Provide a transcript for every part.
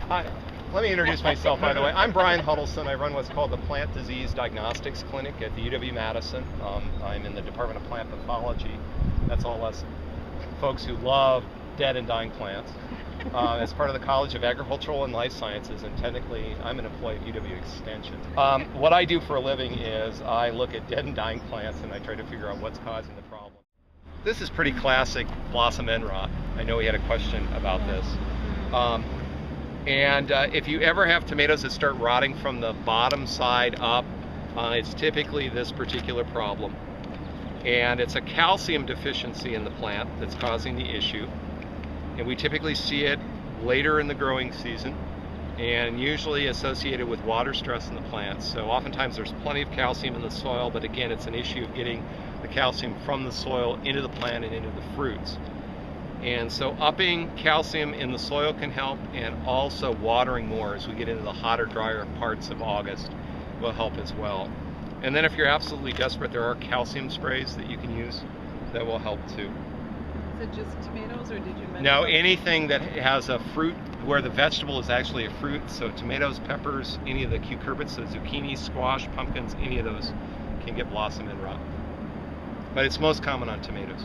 Hi. Let me introduce myself, by the way. I'm Brian Hudelson. I run what's called the Plant Disease Diagnostics Clinic at the UW-Madison. I'm in the Department of Plant Pathology. That's all us folks who love dead and dying plants. As part of the College of Agricultural and Life Sciences, and technically I'm an employee of UW Extension. What I do for a living is I look at dead and dying plants and I try to figure out what's causing the problem. This is pretty classic blossom end rot. I know we had a question about this. If you ever have tomatoes that start rotting from the bottom side up, it's typically this particular problem. And it's a calcium deficiency in the plant that's causing the issue. And we typically see it later in the growing season and usually associated with water stress in the plants. So oftentimes there's plenty of calcium in the soil, but again, it's an issue of getting the calcium from the soil into the plant and into the fruits. And so upping calcium in the soil can help, and also watering more as we get into the hotter, drier parts of August will help as well. And then if you're absolutely desperate, there are calcium sprays that you can use that will help too. Is it just tomatoes, or did you mention? No, anything that has a fruit where the vegetable is actually a fruit. So tomatoes, peppers, any of the cucurbits, so zucchini, squash, pumpkins, any of those can get blossom end rot. But it's most common on tomatoes.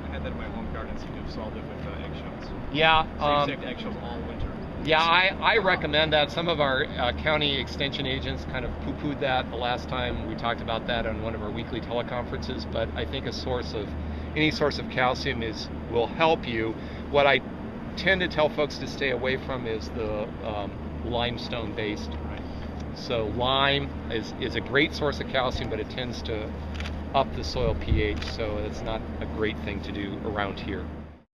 I had that in my home garden, seemed to have solved it with eggshells. Yeah. So you saved eggshells all winter. Yeah, I recommend that. Some of our county extension agents kind of poo-pooed that the last time we talked about that on one of our weekly teleconferences, but I think any source of calcium will help you. What I tend to tell folks to stay away from is the limestone based. Right. So lime is a great source of calcium, but it tends to up the soil pH, so it's not a great thing to do around here.